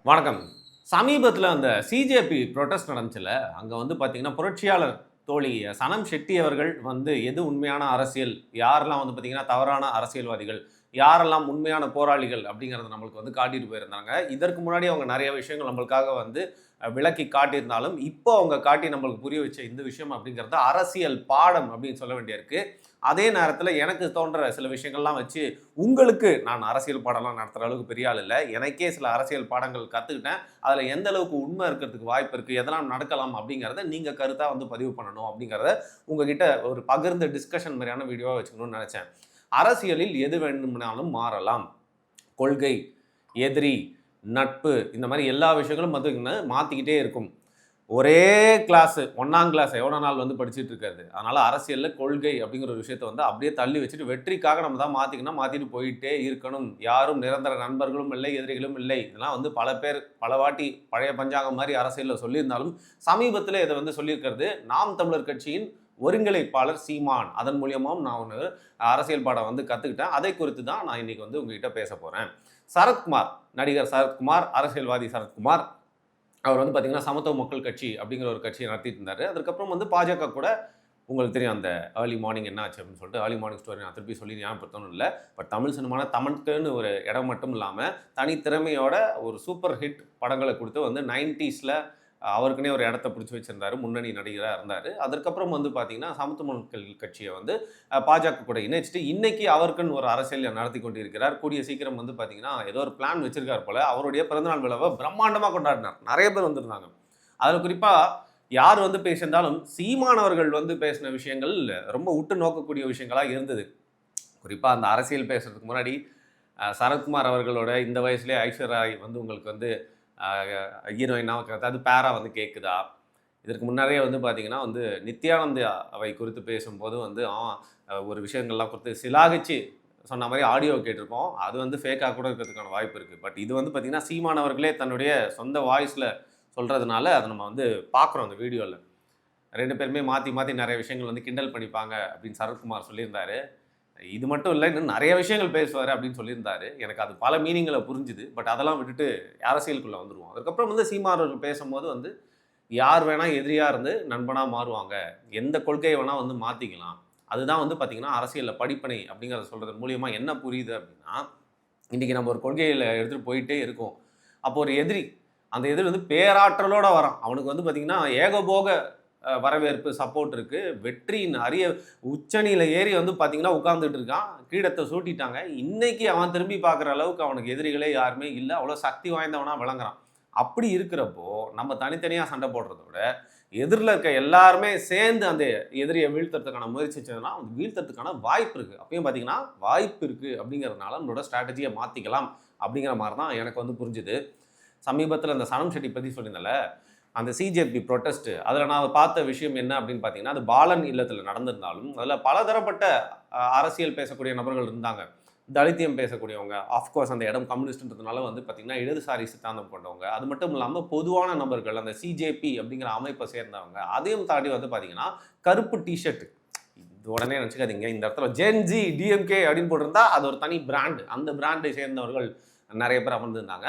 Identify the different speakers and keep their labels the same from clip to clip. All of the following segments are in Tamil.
Speaker 1: வணக்கம். சமீபத்தில அந்த சிஜேபி புரொட்டஸ்ட் நடந்துச்சுல்ல, அங்க வந்து பார்த்தீங்கன்னா, புரட்சியாளர் தோழி சனம் ஷெட்டி அவர்கள் வந்து எது உண்மையான அரசியல், யாரெல்லாம் வந்து பார்த்தீங்கன்னா, தவறான அரசியல்வாதிகள், யாரெல்லாம் உண்மையான போராளிகள் அப்படிங்கிறத நம்மளுக்கு வந்து காட்டிட்டு போயிருந்தாங்க. இதற்கு முன்னாடி அவங்க நெறைய விஷயங்கள் நம்மளுக்காக வந்து விளக்கி காட்டியிருந்தாலும், இப்போ அவங்க காட்டி நம்மளுக்கு புரிய வச்ச இந்த விஷயம் அப்படிங்கிறது அரசியல் பாடம் அப்படின்னு சொல்ல வேண்டியிருக்கு. அதே நேரத்தில எனக்கு தோன்ற சில விஷயங்கள்லாம் வச்சு, உங்களுக்கு நான் அரசியல் பாடம்லாம் நடத்துற அளவுக்கு பெரிய ஆள் இல்ல. எனக்கே சில அரசியல் பாடங்கள் கத்துக்கிட்டேன். அதில எந்த அளவுக்கு உண்மை இருக்கிறதுக்கு வாய்ப்பு இருக்கு, எதெல்லாம் நடக்கலாம் அப்படிங்கிறத நீங்க கருத்தா வந்து பதிவு பண்ணணும் அப்படிங்கிறத உங்ககிட்ட ஒரு பகிர்ந்து டிஸ்கஷன் மாரியான வீடியோவா வச்சுக்கணும்னு நெனச்சேன். அரசியலில் எது வேண்டுமானாலும் மாறலாம். கொள்கை, எதிரி, நட்பு இந்த மாரி எல்லா விஷயங்களும் பார்த்தீங்கன்னா மாத்திக்கிட்டே இருக்கும். ஒரே கிளாஸ் 1ஆம் கிளாஸ் எவ்வளோ நாள் வந்து படிச்சுட்டு இருக்கிறது. அதனால அரசியல்ல கொள்கை அப்படிங்கிற ஒரு விஷயத்த வந்து அப்படியே தள்ளி வச்சுட்டு வெற்றிக்காக நம்ம தான் மாத்திக்கணும், மாத்திட்டு போயிட்டே இருக்கணும். யாரும் நிரந்தர நண்பர்களும் இல்லை, எதிரிகளும் இல்லை. இதெல்லாம் வந்து பல பேர் பல வாட்டி பழைய பஞ்சாங்கம் மாரி அரசியல்ல சொல்லியிருந்தாலும், சமீபத்தில இத வந்து சொல்லியிருக்கிறது நாம் தமிழர் கட்சியின் ஒருங்கிணைப்பாளர் சீமான். அதன் மூலியமாவும் நான் ஒரு அரசியல் பாடம் வந்து கத்துக்கிட்டேன். அதை குறித்து தான் நான் இன்னைக்கு வந்து உங்ககிட்ட பேசப் போறேன். சரத்குமார், நடிகர் சரத்குமார், அரசியல்வாதி சரத்குமார் அவர் வந்து பார்த்தீங்கன்னா, சமத்துவ மக்கள் கட்சி அப்படிங்கிற ஒரு கட்சிய நடத்திட்டு இருந்தாரு. அதுக்கப்புறம் வந்து பாஜக கூட உங்களுக்கு தெரியும் அந்த ஏர்லி மார்னிங் என்ன ஆச்சு அப்படின்னு சொல்லிட்டு, ஏர்லி மார்னிங் ஸ்டோரி நான் திருப்பி சொல்லி ஞாபகப்படுத்தணும்னு இல்ல. பட் தமிழ் சினிமால தமக்குன்னு ஒரு இடம் மட்டும் இல்லாம, தனித்திறமையோட ஒரு சூப்பர் ஹிட் படங்கள குடுத்து வந்து 90ஸ்ல அவருக்குன்னே ஒரு இடத்த பிடிச்சு வச்சிருந்தாரு. முன்னணி நடிகரா இருந்தாரு. அதற்கப்புறம் வந்து பார்த்தீங்கன்னா, சமத்துவ மக்கள் கட்சிய வந்து பாஜக கூட இணைச்சுட்டு, இன்னைக்கு அவருக்குன்னு ஒரு அரசியல் நடத்தி கொண்டிருக்கிறார். கூடிய சீக்கிரம் வந்து பார்த்தீங்கன்னா, ஏதோ ஒரு பிளான் வச்சிருக்கார் போல. அவருடைய பிறந்தநாள் விழாவ பிரம்மாண்டமா கொண்டாடினார். நெறைய பேர் வந்திருந்தாங்க. அதுல குறிப்பா யார் வந்து பேசியிருந்தாலும், சீமான் அவர்கள் வந்து பேசின விஷயங்கள் ரொம்ப உற்று நோக்கக்கூடிய விஷயங்களா இருந்தது. குறிப்பா அந்த அரசியல் பேசுறதுக்கு முன்னாடி, சரத்குமார் அவர்களோட இந்த வயசுலயே ஐஸ்வர்யா ராய் வந்து உங்களுக்கு வந்து அ ஹீரோயினா அதாவது பேரா வந்து கேட்குதா? இதற்கு முன்னரே வந்து பார்த்தீங்கன்னா வந்து நித்யானந்தா அவை குறித்து பேசும்போது வந்து ஒரு விஷயங்கள்லாம் குறித்து சிலாகிச்சு சொன்ன மாரி ஆடியோ கேட்டிருப்போம். அது வந்து ஃபேக்கா கூட இருக்கிறதுக்கான வாய்ப்பு இருக்கு. பட் இது வந்து பார்த்தீங்கன்னா, சீமான் அவர்களே தன்னுடைய சொந்த வாய்ஸ்ல சொல்றதுனால, அத நம்ம வந்து பார்க்குறோம் அந்த வீடியோல. 2 பேருமே மாத்தி மாத்தி நெறைய விஷயங்கள் வந்து கிண்டல் பண்ணிப்பாங்க அப்படின்னு சரத்குமார் சொல்லியிருந்தாரு. இது மட்டும் இல்ல, இன்னும் நெறைய விஷயங்கள் பேசுவாரு அப்படின்னு சொல்லியிருந்தாரு. எனக்கு அது பல மீனிங்ல புரிஞ்சுது. பட் அதெல்லாம் விட்டுட்டு அரசியலுக்குள்ள வந்துருவோம். அதுக்கப்புறம் வந்து சீமான் அவர்கள் பேசும்போது வந்து, யார் வேணா எதிரியா இருந்து நண்பனா மாறுவாங்க. எந்த கொள்கைய வேணா வந்து மாத்திக்கலாம். அதுதான் வந்து பார்த்தீங்கன்னா, அரசியல்ல படிப்பினை அப்படிங்கிறத சொல்றதன் மூலியமா என்ன புரியுது அப்படின்னா, இன்னைக்கு நம்ம ஒரு கொள்கையில எடுத்துட்டு போயிட்டே இருக்கோம். அப்போ ஒரு எதிரி, அந்த எதிரி வந்து பேராற்றலோட வரான். அவனுக்கு வந்து பார்த்தீங்கன்னா, ஏகபோக வரவேற்பு, சப்போர்ட் இருக்கு. வெற்றியின் அரிய உச்சனியில ஏறி வந்து பார்த்தீங்கன்னா, உட்கார்ந்துட்டு இருக்கான். கிரீடத்த சூட்டிட்டாங்க. இன்னைக்கு அவன் திரும்பி பார்க்குற அளவுக்கு அவனுக்கு எதிரிகளே யாருமே இல்ல. அவ்வளோ சக்தி வாய்ந்தவனா விளங்குறான். அப்படி இருக்கிறப்போ, நம்ம தனித்தனியா சண்டை போடுறத விட, எதிர்ல இருக்க எல்லாருமே சேர்ந்து அந்த எதிரிய வீழ்த்துறதுக்கான முயற்சி செஞ்சோம்னா, வீழ்த்துறதுக்கான வாய்ப்பு இருக்கு. அப்பயும் பார்த்தீங்கன்னா, வாய்ப்பு இருக்கு அப்படிங்கிறதுனால நம்மளோட ஸ்ட்ராட்டஜிய மாத்திக்கலாம். அப்படிங்கிற மாரி தான் எனக்கு வந்து புரிஞ்சுது. சமீபத்தில இந்த சனம் ஷெட்டி பத்தி சொல்லியிருந்தேன்ல, அந்த சிஜேபி புரொட்டஸ்ட் அதில நான் பார்த்த விஷயம் என்ன அப்படின்னு பார்த்தீங்கன்னா, அது பாலன் இல்லத்தில நடந்திருந்தாலும், அதில பலதரப்பட்ட அரசியல் பேசக்கூடிய நபர்கள் இருந்தாங்க. தலித்தியம் பேசக்கூடியவங்க, ஆஃப்கோர்ஸ் அந்த இடம் கம்யூனிஸ்ட்ன்றதுனால வந்து பார்த்தீங்கன்னா, இடதுசாரி சித்தாந்தம் கொண்டவங்க. அது மட்டும் இல்லாம பொதுவான நபர்கள், அந்த சிஜேபி அப்படிங்கிற அமைப்பை சேர்ந்தவங்க. அதையும் தாண்டி வந்து பார்த்தீங்கன்னா, கருப்பு டீ ஷர்ட் இது உடனே நினச்சுக்காதீங்க. இந்த இடத்துல ஜென்ஜி, டிஎம்கே அப்படின்னு போட்டிருந்தா, அது ஒரு தனி பிராண்ட். அந்த பிராண்டை சேர்ந்தவர்கள் நெறைய பேர் அமர்ந்திருந்தாங்க.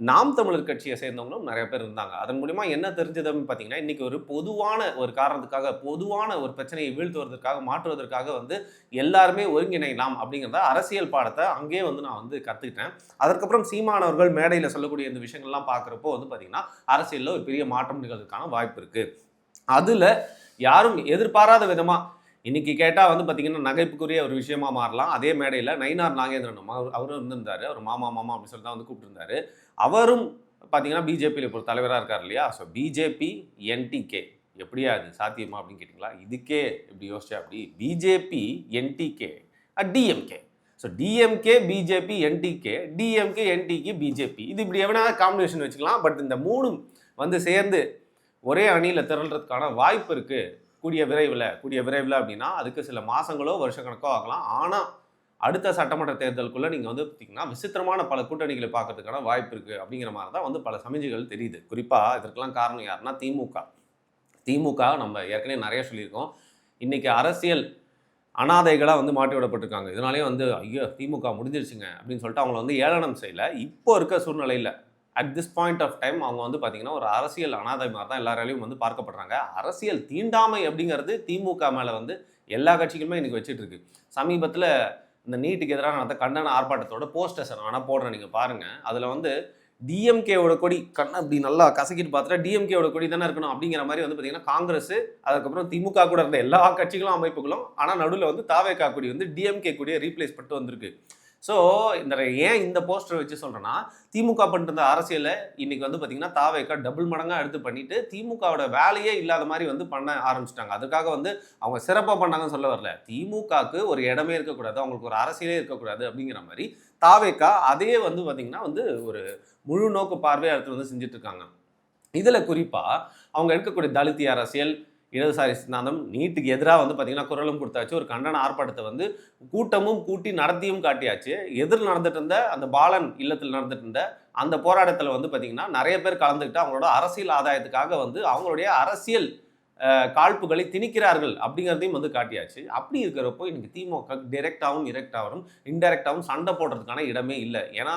Speaker 1: நாம் தமிழர் கட்சியை சேர்ந்தவங்களும் நெறைய பேர் இருந்தாங்க. அதன் மூலியமா என்ன தெரிஞ்சது அப்படின்னு பார்த்தீங்கன்னா, இன்னைக்கு ஒரு பொதுவான ஒரு காரணத்துக்காக, பொதுவான ஒரு பிரச்சனையை வீழ்த்துவதற்காக, மாற்றுவதற்காக வந்து எல்லாருமே ஒருங்கிணையலாம் அப்படிங்கிறத அரசியல் பாடத்த அங்கேயே வந்து நான் வந்து கத்துக்கிட்டேன். அதற்கப்புறம் சீமான் அவர்கள் மேடையில சொல்லக்கூடிய இந்த விஷயங்கள்லாம் பார்க்கிறப்போ வந்து பார்த்தீங்கன்னா, அரசியல்ல ஒரு பெரிய மாற்றம் நிகழ்றதுக்கான வாய்ப்பு இருக்கு. அதுல யாரும் எதிர்பாராத விதமா இன்னைக்கு கேட்டா வந்து பார்த்தீங்கன்னா, நகைப்புக்குரிய ஒரு விஷயமா மாறலாம். அதே மேடையில நயினார் நாகேந்திரன் அவரும் இருந்திருந்தாரு. அவர் மாமா, மாமா அப்படின்னு சொல்லி தான் வந்து கூப்பிட்டுருந்தாரு. அவரும் பார்த்தீங்கன்னா, பிஜேபியில இப்போ ஒரு தலைவரா இருக்காரு இல்லையா? ஸோ பிஜேபி, என்டிகே எப்படியா அது சாத்தியமா அப்படின்னு கேட்டீங்களா? இதுக்கே இப்படி யோசிச்சா எப்படி? BJP, NTK, DMK. So DMK, BJP, NTK, DMK, NTK, BJP. இது இப்படி எவனா காம்பினேஷன் வச்சுக்கலாம். பட் இந்த 3ம் வந்து சேர்ந்து ஒரே அணியில திரள்றதுக்கான வாய்ப்பு இருக்கு. கூடிய விரைவில அப்படின்னா, அதுக்கு சில மாசங்களோ, வருஷக்கணக்கோ ஆகலாம். ஆனா, அடுத்த சட்டமன்ற தேர்தலுக்குள்ள நீங்க வந்து பார்த்தீங்கன்னா, விசித்திரமான பல கூட்டணிகளை பார்க்கறதுக்கான வாய்ப்பு இருக்கு. அப்படிங்கிற மாரி தான் வந்து பல சமிஞ்சைகள் தெரியுது. குறிப்பா இதற்கெல்லாம் காரணம் யாருன்னா திமுக. திமுக நம்ம ஏற்கனவே நெறைய சொல்லியிருக்கோம். இன்னைக்கு அரசியல் அனாதைகளா வந்து மாட்டி விடப்பட்டிருக்காங்க. இதனாலேயே வந்து ஐயோ! திமுக முடிஞ்சிருச்சுங்க அப்படின்னு சொல்லிட்டு அவங்கள வந்து ஏளனம் செய்யல. இப்போ இருக்க சூழ்நிலையில at this point of time அவங்க வந்து பார்த்தீங்கன்னா ஒரு அரசியல் அனாதை மாதிரி தான் எல்லாராலையும் வந்து பார்க்கப்படுறாங்க. அரசியல் தீண்டாமை அப்படிங்கிறது திமுக மேலே வந்து எல்லா கட்சிகளுமே இன்னைக்கு வச்சுட்டு இருக்கு. சமீபத்தில் இந்த நீட்டுக்கு எதிராக நடந்த கண்டன ஆர்ப்பாட்டத்தோட போஸ்டர்ஸ் நான் வேணால் போடுறேன், நீங்கள் பாருங்கள். அதில் வந்து டிஎம்கேவோட கொடி கண்ணை அப்படி நல்லா கசக்கிட்டு பார்த்துட்டா டிஎம்கேவோட கொடி தானே இருக்கணும் அப்படிங்கிற மாதிரி வந்து பார்த்தீங்கன்னா காங்கிரஸ், அதுக்கப்புறம் திமுக கூட இருந்த எல்லா கட்சிகளும் அமைப்புகளும், ஆனால் நடுவில் வந்து தாவேகா கொடி வந்து டிஎம்கே கொடியை ரீப்ளேஸ் பண்ணிட்டு வந்திருக்கு. ஸோ ஏன் இந்த போஸ்டர் வச்சு சொல்கிறேன்னா, திமுக பண்ணிட்டு இருந்த அரசியலை இன்னைக்கு வந்து பார்த்தீங்கன்னா தாவேகா டபுள் மடங்காக எடுத்து பண்ணிட்டு திமுகவோட வேலையே இல்லாத மாதிரி வந்து பண்ண ஆரம்பிச்சிட்டாங்க. அதுக்காக வந்து அவங்க சிறப்பாக பண்ணாங்கன்னு சொல்ல வரல. திமுகவுக்கு ஒரு இடமே இருக்கக்கூடாது, அவங்களுக்கு ஒரு அரசியலே இருக்கக்கூடாது அப்படிங்கிற மாதிரி தாவேகா அதையே வந்து பார்த்தீங்கன்னா வந்து ஒரு முழு நோக்கு பார்வையை அடுத்து வந்து செஞ்சுட்டு இருக்காங்க. இதில் குறிப்பாக அவங்க எடுக்கக்கூடிய தலித்திய அரசியல், இடதுசாரி சித்தாந்தம், நீட்டுக்கு எதிராக வந்து பார்த்தீங்கன்னா குரலும் கொடுத்தாச்சு. ஒரு கண்டன ஆர்ப்பாட்டத்தை வந்து கூட்டமும் கூட்டி நடத்தியும் காட்டியாச்சு. எதிர் நடந்துட்டு இருந்த அந்த பாலன் இல்லத்தில் நடந்துட்டு இருந்த அந்த போராட்டத்தில் வந்து பார்த்தீங்கன்னா நிறைய பேர் கலந்துக்கிட்டு அவங்களோட அரசியல் ஆதாயத்துக்காக வந்து அவங்களுடைய அரசியல் காழ்ப்புகளை திணிக்கிறார்கள் அப்படிங்கிறதையும் வந்து காட்டியாச்சு. அப்படி இருக்கிறப்போ இன்னைக்கு திமுக டைரெக்டாகவும் இரெக்டாகவும் இன்டைரக்டாகவும் சண்டை போடுறதுக்கான இடமே இல்லை. ஏன்னா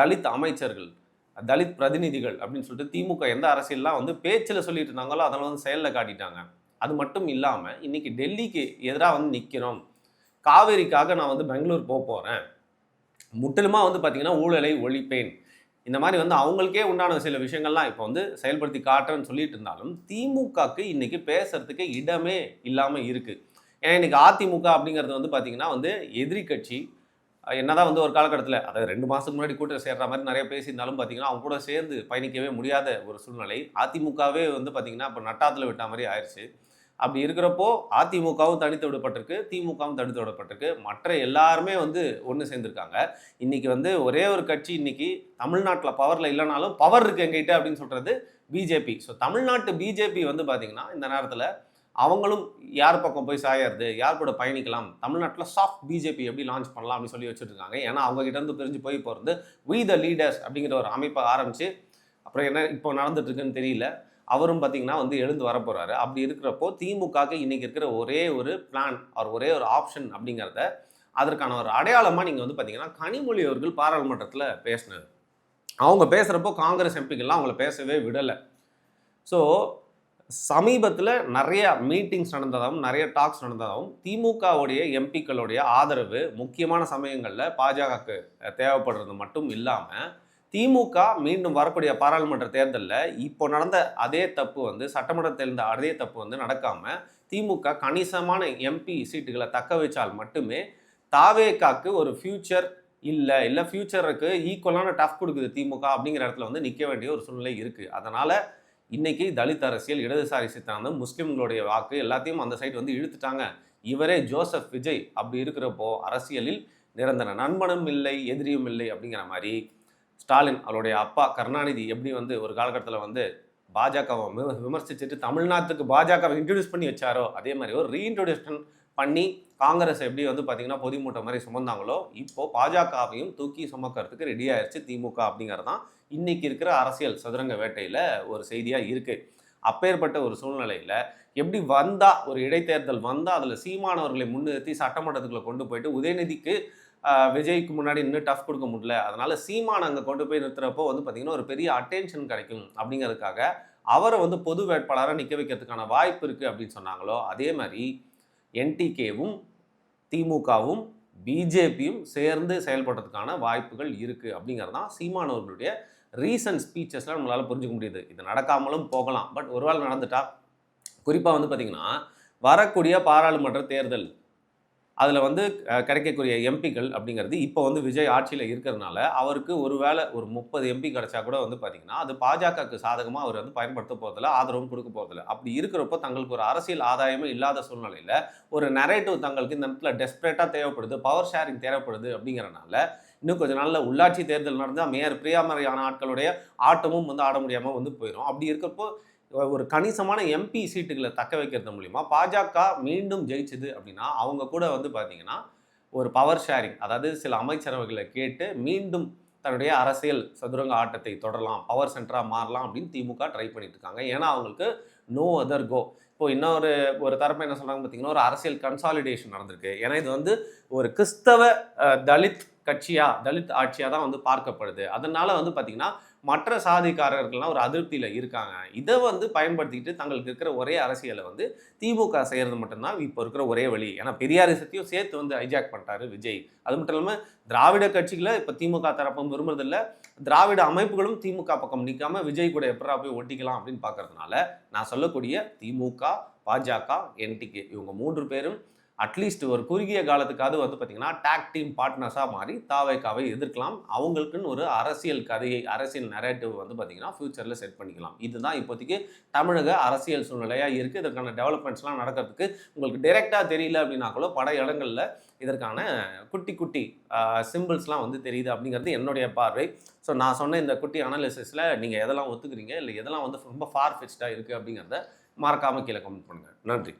Speaker 1: தலித் அமைச்சர்கள், தலித் பிரதிநிதிகள் அப்படின்னு சொல்லிட்டு திமுக எந்த அரசியல்லாம் வந்து பேச்சில் சொல்லிட்டு இருந்தாங்களோ அதெல்லாம் வந்து செயலில் காட்டிட்டாங்க. அது மட்டும் இல்லாமல் இன்னைக்கு டெல்லிக்கு எதிராக வந்து நிற்கிறோம், காவேரிக்காக நான் வந்து பெங்களூர் போகிறேன், முற்றிலுமா வந்து பார்த்தீங்கன்னா ஊழலை ஒழிப்பேன், இந்த மாதிரி வந்து அவங்களுக்கே உண்டான சில விஷயங்கள்லாம் இப்போ வந்து செயல்படுத்தி காட்டுறேன்னு சொல்லிட்டு இருந்தாலும் திமுகக்கு இன்னைக்கு பேசுறதுக்கு இடமே இல்லாமல் இருக்குது. ஏன்னா இன்னைக்கு அதிமுக அப்படிங்கிறது வந்து பார்த்தீங்கன்னா வந்து எதிரி கட்சி. என்னதான் வந்து ஒரு காலகட்டத்தில் அதாவது 2 மாதத்துக்கு முன்னாடி கூட்டத்தில் சேர்ற மாதிரி நிறைய பேசியிருந்தாலும் பார்த்தீங்கன்னா அவங்க கூட சேர்ந்து பயணிக்கவே முடியாத ஒரு சூழ்நிலை. அதிமுகவே வந்து பார்த்தீங்கன்னா இப்போ நட்டாத்தில் விட்ட மாதிரி ஆயிடுச்சு. அப்படி இருக்கிறப்போ அதிமுகவும் தனித்து விடப்பட்டிருக்கு, திமுகவும் தனித்து விடப்பட்டிருக்கு. மற்ற எல்லாருமே வந்து ஒன்று சேர்ந்துருக்காங்க. இன்னைக்கு வந்து ஒரே ஒரு கட்சி இன்னைக்கு தமிழ்நாட்டில் பவரில் இல்லைனாலும் பவர் இருக்கு எங்கிட்ட அப்படின்னு சொல்கிறது பிஜேபி. ஸோ தமிழ்நாட்டு பிஜேபி வந்து பார்த்தீங்கன்னா இந்த நேரத்தில் அவங்களும் யார் பக்கம் போய் சாயறது, யார் கூட பயணிக்கலாம், தமிழ்நாட்டில் சாஃப்ட் பிஜேபி எப்படி லான்ச் பண்ணலாம் அப்படின்னு சொல்லி வச்சுட்டு இருக்காங்க. ஏன்னா அவங்க கிட்ட இருந்து பிரிஞ்சு போய் போகிறது வி த லீடர்ஸ் அப்படிங்கிற ஒரு அமைப்பை ஆரம்பிச்சு அப்புறம் என்ன இப்போ நடந்துட்டு இருக்குன்னு தெரியல. அவரும் பார்த்தீங்கன்னா வந்து எழுந்து வரப்போறாரு. அப்படி இருக்கிறப்போ திமுகவுக்கு இன்னைக்கு இருக்கிற ஒரே ஒரு பிளான் அவர் ஒரே ஒரு ஆப்ஷன் அப்படிங்கிறத அதற்கான ஒரு அடையாளமாக நீங்கள் வந்து பார்த்தீங்கன்னா கனிமொழி அவர்கள் பாராளுமன்றத்தில் பேசினது. அவங்க பேசுகிறப்போ காங்கிரஸ் எம்பிக்கெல்லாம் அவங்கள பேசவே விடலை. ஸோ சமீபத்தில் நிறைய மீட்டிங்ஸ் நடந்ததாகவும் நிறைய டாக்ஸ் நடந்ததாகவும் திமுகவுடைய எம்பிக்களுடைய ஆதரவு முக்கியமான சமயங்களில் பாஜகவுக்கு தேவைப்படுறது மட்டும் இல்லாமல் திமுக மீண்டும் வரக்கூடிய பாராளுமன்ற தேர்தலில் இப்போ நடந்த அதே தப்பு வந்து சட்டமன்றத்தில் இருந்த அதே தப்பு வந்து நடக்காமல் திமுக கணிசமான எம்பி சீட்டுகளை தக்க வச்சால் மட்டுமே தாவேகாக்கு ஒரு ஃபியூச்சர் இல்லை ஃபியூச்சருக்கு ஈக்குவலான டஃப் கொடுக்குது திமுக அப்படிங்கிற இடத்துல வந்து நிற்க வேண்டிய ஒரு சூழ்நிலை இருக்குது. அதனால் இன்னைக்கு தலித் அரசியல், இடதுசாரி சித்தாந்தம், முஸ்லீம்களுடைய வாக்கு எல்லாத்தையும் அந்த சைடு வந்து இழுத்துட்டாங்க. இவரே ஜோசப் விஜய் அப்படி இருக்கிறப்போ அரசியலில் நிரந்தர நண்பனும் இல்லை எதிரியும் இல்லை அப்படிங்கிற மாதிரி ஸ்டாலின் அவருடைய அப்பா கருணாநிதி எப்படி வந்து ஒரு காலகட்டத்தில் வந்து பாஜகவை விமர்சிச்சுட்டு தமிழ்நாட்டுக்கு பாஜகவை இன்ட்ரடியூஸ் பண்ணி வச்சாரோ அதே மாதிரி ஒரு ரீஇன்ட்ரடியூஷன் பண்ணி காங்கிரஸ் எப்படி வந்து பார்த்தீங்கன்னா பொதி மூட்டை மாதிரி சுமந்தாங்களோ இப்போது பாஜகவையும் தூக்கி சுமக்கிறதுக்கு ரெடி ஆயிடுச்சு திமுக அப்படிங்கிறது தான் இன்னைக்கு இருக்கிற அரசியல் சதுரங்க வேட்டையில் ஒரு செய்தியாக இருக்குது. அப்பேற்பட்ட ஒரு சூழ்நிலையில் எப்படி வந்தால் ஒரு இடைத்தேர்தல் வந்தால் அதில் சீமானவர்களை முன்னிறுத்தி சட்டமன்றத்துக்குள்ளே கொண்டு போயிட்டு உதயநிதிக்கு விஜய்க்கு முன்னாடி இன்னும் டஃப் கொடுக்க முடியல, அதனால் சீமான் அங்கே கொண்டு போய் நிறுத்துறப்போ வந்து பார்த்திங்கன்னா ஒரு பெரிய அட்டென்ஷன் கிடைக்கும் அப்படிங்கிறதுக்காக அவரை வந்து பொது வேட்பாளராக நிற்க வைக்கிறதுக்கான வாய்ப்பு இருக்குது அப்படின்னு சொன்னாங்களோ அதே மாதிரி என்டிகேவும் திமுகவும் பிஜேபியும் சேர்ந்து செயல்படுறதுக்கான வாய்ப்புகள் இருக்குது அப்படிங்கிறது தான் சீமானவர்களுடைய ரீசன்ட் ஸ்பீச்சஸ்லாம் நம்மளால் புரிஞ்சுக்க முடியுது. இது நடக்காமலும் போகலாம், பட் ஒருவேளை நடந்துட்டா குறிப்பாக வந்து பார்த்திங்கன்னா வரக்கூடிய பாராளுமன்ற தேர்தல் அதில் வந்து கிடைக்கக்கூடிய எம்பிக்கள் அப்படிங்கிறது இப்போ வந்து விஜய் ஆட்சியில் இருக்கிறதுனால அவருக்கு ஒருவேளை ஒரு 30 எம்பி கிடைச்சா கூட வந்து பார்த்திங்கன்னா அது பாஜகவுக்கு சாதகமாக அவர் வந்து பயன்படுத்த போகிறதில்ல, ஆதரவும் கொடுக்க போகிறதில்ல. அப்படி இருக்கிறப்போ தங்களுக்கு ஒரு அரசியல் ஆதாயமே இல்லாத சூழ்நிலையில் ஒரு நரேட்டிவ் தங்களுக்கு இந்த இடத்துல டெஸ்பரேட்டாக தேவைப்படுது, பவர் ஷேரிங் தேவைப்படுது அப்படிங்கிறனால இன்னும் கொஞ்சம் நாளில் உள்ளாட்சி தேர்தல் நடந்தால் மேயர் பிரியா மாதிரியான ஆட்களுடைய ஆட்டமும் வந்து ஆட முடியாமல் வந்து போயிடும். அப்படி இருக்கிறப்போ ஒரு கணிசமான எம்பி சீட்டுகளை தக்க வைக்கிறது மூலிமா பாஜக மீண்டும் ஜெயிச்சுது அப்படின்னா அவங்க கூட வந்து பார்த்தீங்கன்னா ஒரு பவர் ஷேரிங், அதாவது சில அமைச்சரவைகளை கேட்டு மீண்டும் தன்னுடைய அரசியல் சதுரங்க ஆட்டத்தை தொடரலாம், பவர் சென்டராக மாறலாம் அப்படின்னு திமுக ட்ரை பண்ணிட்டு இருக்காங்க. ஏன்னா அவங்களுக்கு நோ அதர் கோ. இப்போ ஒரு தரப்பு என்ன சொல்கிறாங்க பார்த்தீங்கன்னா ஒரு அரசியல் கன்சாலிடேஷன் நடந்திருக்கு. ஏன்னா இது வந்து ஒரு கிறிஸ்தவ தலித் கட்சியாக தலித் ஆட்சியாக தான் வந்து பார்க்கப்படுது. அதனால் வந்து பார்த்திங்கன்னா மற்ற சாதிக்காரர்கள்லாம் ஒரு அதிருப்தியில் இருக்காங்க. இதை வந்து பயன்படுத்திக்கிட்டு தங்களுக்கு இருக்கிற ஒரே அரசியலை வந்து திமுக செய்கிறது மட்டும்தான் இப்போ இருக்கிற ஒரே வழி. ஏன்னா பெரியாரிசத்தையும் சேர்த்து வந்து ஹைஜாக் பண்ணிட்டாரு விஜய். அது மட்டும் இல்லாமல் திராவிட கட்சிகளை இப்போ திமுக தரப்பும் விரும்புறதில்ல. திராவிட அமைப்புகளும் திமுக பக்கம் நிற்காம விஜய் கூட எப்படா போய் ஒட்டிக்கலாம் அப்படின்னு பார்க்கறதுனால, நான் சொல்லக்கூடிய திமுக, பாஜக, என்டிகே இவங்க 3 பேரும் அட்லீஸ்ட் ஒரு குறுகிய காலத்துக்காவது வந்து பார்த்தீங்கன்னா, டாக் டீம் பார்ட்னர்ஸா மாறி தாவேகாவை எதிர்க்கலாம். அவங்களுக்குன்னு ஒரு அரசியல் கதையை, அரசியல் நரேட்டிவ் வந்து பார்த்தீங்கன்னா, ஃபியூச்சர்ல செட் பண்ணிக்கலாம். இதுதான் இப்போதைக்கு தமிழக அரசியல் சூழ்நிலையா இருக்கு. இதற்கான டெவலப்மெண்ட்ஸ்லாம் நடக்கிறதுக்கு உங்களுக்கு டைரக்ட்டா தெரியல அப்படின்னா கூட, பல இடங்கள்ல இதற்கான குட்டி குட்டி சிம்பிள்ஸ்லாம் வந்து தெரியுது அப்படிங்கிறது என்னுடைய பார்வை. ஸோ நான் சொன்ன இந்த குட்டி அனாலிசிஸ்ல நீங்க எதெல்லாம் ஒத்துக்கிறீங்க? இல்ல எதெல்லாம் வந்து ரொம்ப ஃபார் ஃபெச்டா இருக்கு அப்படிங்கிறத மறக்காம கீழ கமெண்ட் பண்ணுங்க. நன்றி.